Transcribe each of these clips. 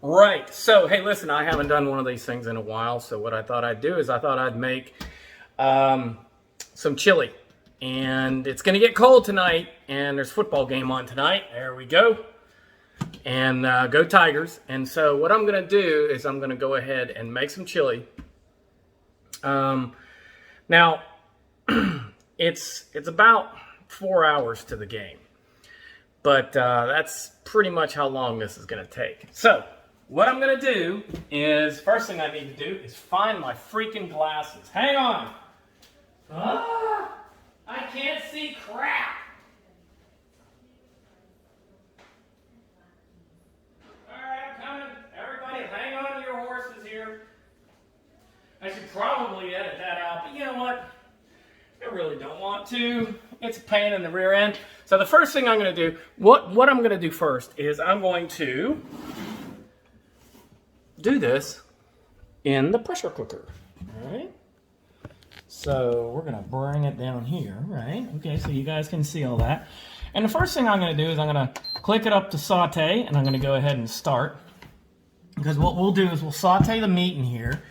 Right. So, hey, listen, I haven't done one of these things in a while. So what I thought I'd do is I thought I'd make some chili. And it's going to get cold tonight. And there's a football game on tonight. There we go. And go Tigers. And so what I'm going to do is I'm going to go ahead and make some chili. Now, it's about 4 hours to the game. But that's pretty much how long this is going to take. So what I'm going to do is, first thing I need to do is find my freaking glasses. Hang on. I can't see crap. All right, I'm coming. Everybody hang on to your horses here. I should probably edit that out, but you know what? I really don't want to. It's a pain in the rear end. So the first thing I'm going to do, what I'm going to do first is I'm going to do this in the pressure cooker. All right. So we're going to bring it down here, right? Okay, so you guys can see all that. And the first thing I'm going to do is I'm going to click it up to saute, and I'm going to go ahead and start. Because what we'll do is we'll saute the meat in here,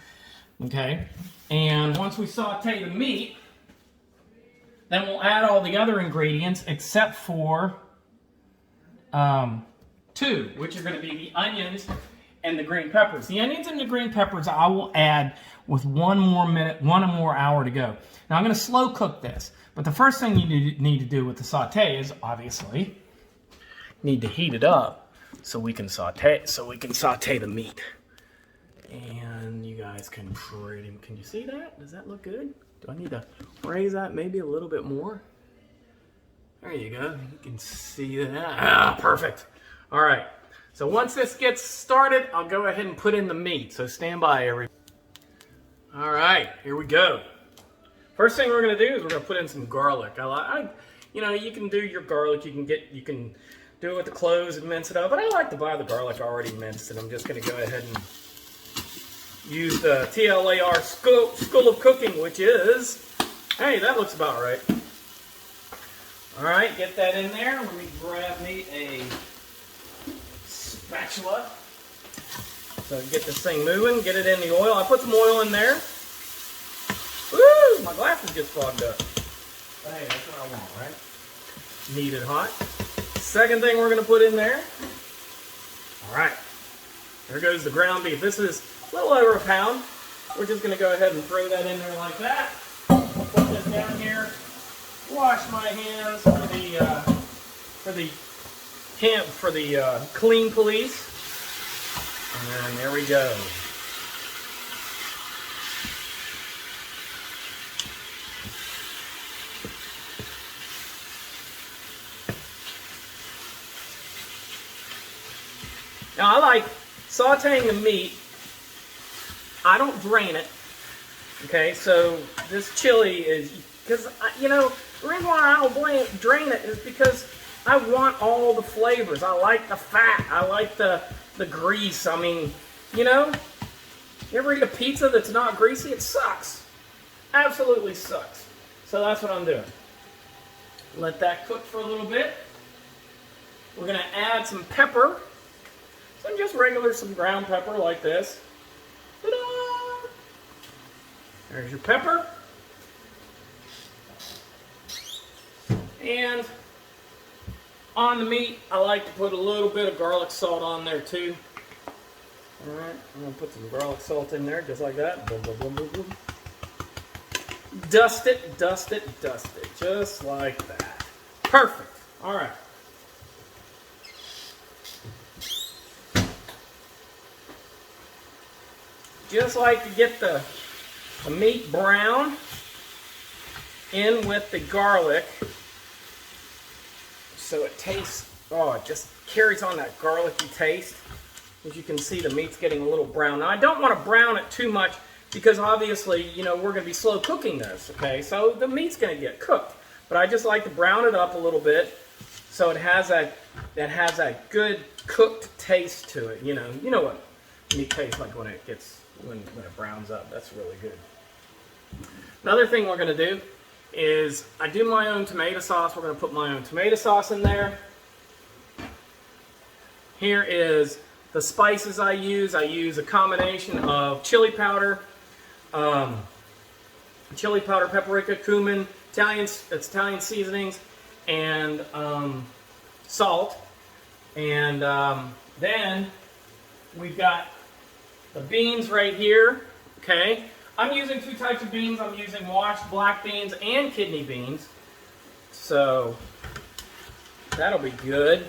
okay? And once we saute the meat, then we'll add all the other ingredients except for two, which are going to be the onions and the green peppers. The onions and the green peppers I will add with 1 more hour to go. Now I'm going to slow cook this, but the first thing you need to do with the saute is obviously need to heat it up so we can saute the meat. And you guys can you see that? Does that look good? Do I need to raise that maybe a little bit more? There you go. You can see that. Ah, perfect. All right. So once this gets started, I'll go ahead and put in the meat. So stand by, everybody. All right, here we go. First thing we're going to do is we're going to put in some garlic. You know, you can do your garlic. You can do it with the cloves and mince it up. But I like to buy the garlic already minced, and I'm just going to go ahead and use the TLAR School of Cooking, which is, hey, that looks about right. All right, get that in there. Let me grab me a spatula so I can get this thing moving, get it in the oil. I put some oil in there. Woo, my glasses get fogged up. But hey, that's what I want, right? Need it hot. Second thing we're going to put in there. All right, there goes the ground beef. This is a little over a pound. We're just going to go ahead and throw that in there like that. Put this down here. Wash my hands for the clean police. And there we go. Now I like sauteing the meat. I don't drain it. Okay, so this chili is, because, you know, the reason why I don't drain it is because I want all the flavors. I like the fat. I like the grease. I mean, you know, you ever eat a pizza that's not greasy? It sucks. Absolutely sucks. So that's what I'm doing. Let that cook for a little bit. We're going to add some pepper. Some just some ground pepper like this. Ta-da! There's your pepper. And on the meat, I like to put a little bit of garlic salt on there too. Alright, I'm going to put some garlic salt in there just like that. Boom, boom, boom, boom, boom. Dust it, dust it, dust it. Just like that. Perfect. Alright. Just like to get the meat brown in with the garlic so it tastes, it just carries on that garlicky taste. As you can see, the meat's getting a little brown. Now, I don't want to brown it too much because obviously, you know, we're going to be slow cooking this, okay? So the meat's going to get cooked. But I just like to brown it up a little bit so it has that good cooked taste to it. You know what meat tastes like when it browns up. That's really good. Another thing we're going to do is I do my own tomato sauce. We're going to put my own tomato sauce in there. Here is The spices I use a combination of chili powder, paprika, cumin, Italian seasonings, and salt. And then we've got the beans right here. Okay, I'm using two types of beans. I'm using washed black beans and kidney beans. So that'll be good.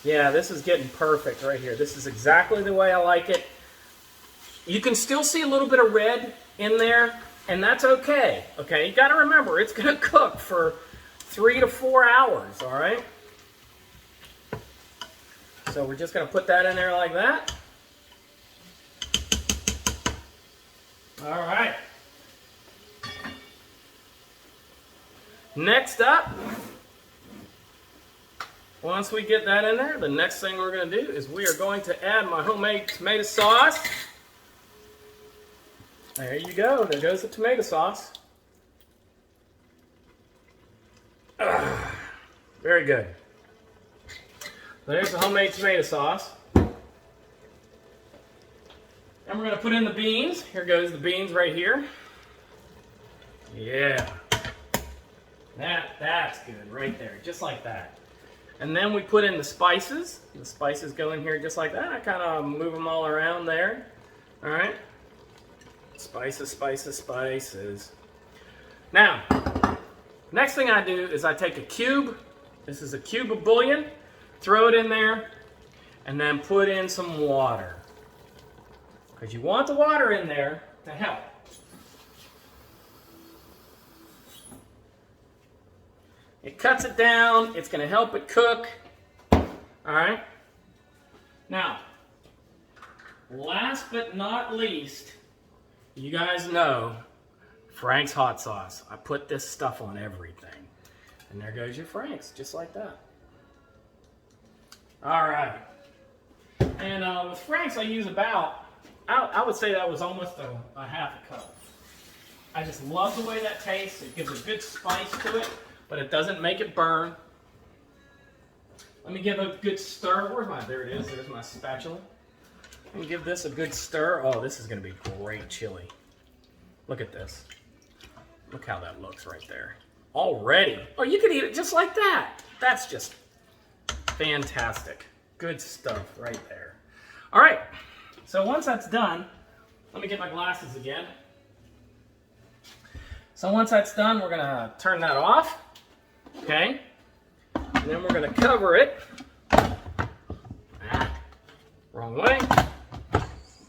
Yeah, this is getting perfect right here. This is exactly the way I like it. You can still see a little bit of red in there, and that's okay. Okay, you got to remember, it's going to cook for 3 to 4 hours, all right? So we're just going to put that in there like that. All right. Next up, once we get that in there, the next thing we're going to do is we are going to add my homemade tomato sauce. There you go. There goes the tomato sauce. Very good. There's the homemade tomato sauce. And we're going to put in the beans. Here goes the beans right here. Yeah. That's good right there, just like that. And then we put in the spices. The spices go in here just like that. I kind of move them all around there. All right. Spices, spices, spices. Now, next thing I do is I take a cube. This is a cube of bouillon. Throw it in there. And then put in some water. Because you want the water in there to help. It cuts it down. It's going to help it cook. All right. Now, last but not least, you guys know Frank's hot sauce. I put this stuff on everything. And there goes your Frank's, just like that. All right. And with Frank's, I use about, I would say that was almost a half a cup. I just love the way that tastes. It gives a good spice to it, but it doesn't make it burn. Let me give a good stir. There it is. There's my spatula. Let me give this a good stir. Oh, this is going to be great chili. Look at this. Look how that looks right there. Already. Oh, you could eat it just like that. That's just fantastic. Good stuff right there. All right. So once that's done, let me get my glasses again. So once that's done, we're going to turn that off. Okay. And then we're going to cover it. Wrong way.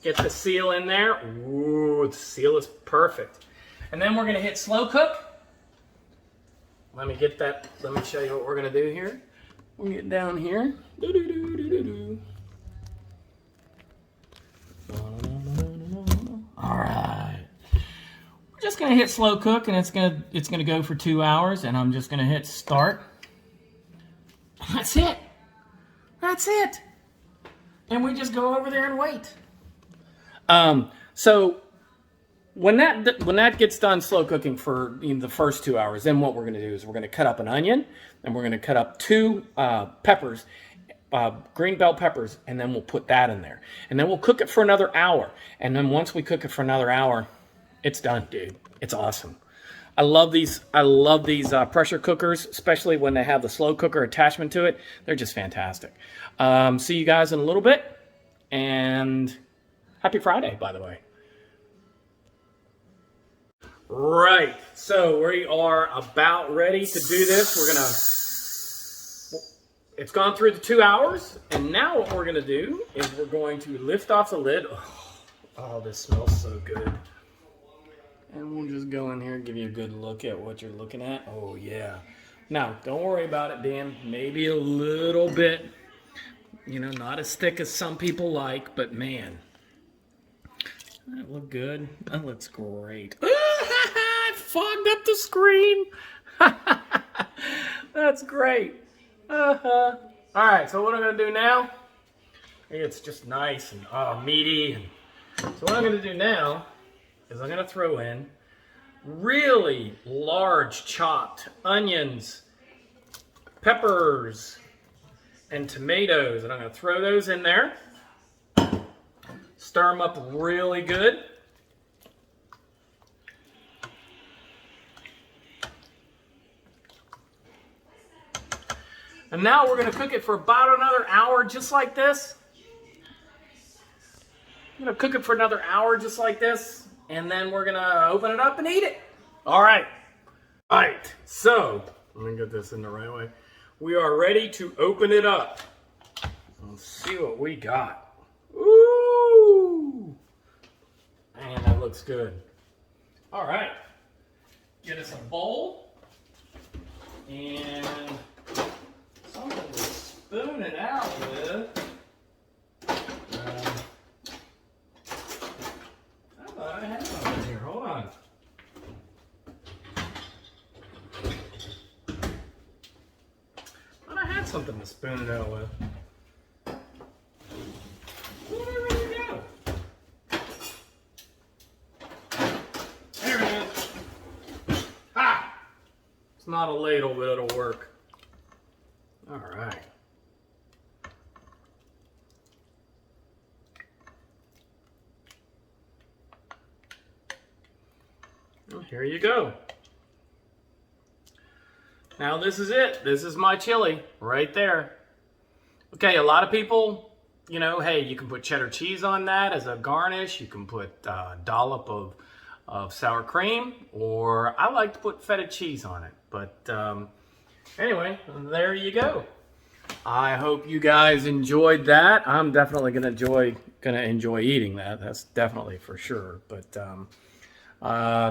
Get the seal in there. Ooh, the seal is perfect. And then we're going to hit slow cook. Let me get that. Let me show you what we're going to do here. We'll get down here. All right. We're just going to hit slow cook, and it's going to go for 2 hours, and I'm just going to hit start. That's it. That's it. And we just go over there and wait. So when that gets done slow cooking for the first 2 hours, then what we're going to do is we're going to cut up an onion, and we're going to cut up 2 peppers, green bell peppers, and then we'll put that in there. And then we'll cook it for another hour. And then once we cook it for another hour, it's done, dude. It's awesome. I love these pressure cookers, especially when they have the slow cooker attachment to it. They're just fantastic. See you guys in a little bit, and happy Friday, by the way. Right, so we are about ready to do this. It's gone through the 2 hours, and now what we're gonna do is we're going to lift off the lid. Oh, this smells so good. And we'll just go in here and give you a good look at what you're looking at. Oh, yeah. Now, don't worry about it, Dan. Maybe a little bit, not as thick as some people like, but man, that look good. That looks great. I fogged up the screen. That's great. All right, so what I'm going to do now, it's just nice and meaty. So what I'm going to do now is I'm going to throw in really large chopped onions, peppers, and tomatoes, and I'm going to throw those in there. Stir them up really good. And now we're going to cook it for about another hour just like this. I'm going to cook it for another hour just like this, and then we're going to open it up and eat it. All right. All right. So, let me get this in the right way. We are ready to open it up. Let's see what we got. Ooh. Man, that looks good. All right. Get us a bowl and something to spoon it out with. I thought I had something here. Hold on. I had something to spoon it out with. Where did it go? There it is. Ha! It's not a ladle, but it'll work. All right. Well, here you go. Now this is it. This is my chili right there. Okay, a lot of people, you know, hey, you can put cheddar cheese on that as a garnish. You can put a dollop of sour cream, or I like to put feta cheese on it. But anyway, there you go. I hope you guys enjoyed that. I'm definitely gonna enjoy eating that. That's definitely for sure. But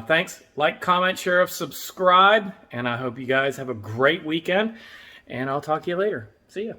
thanks. Like, comment, share, subscribe, and I hope you guys have a great weekend. And I'll talk to you later. See ya.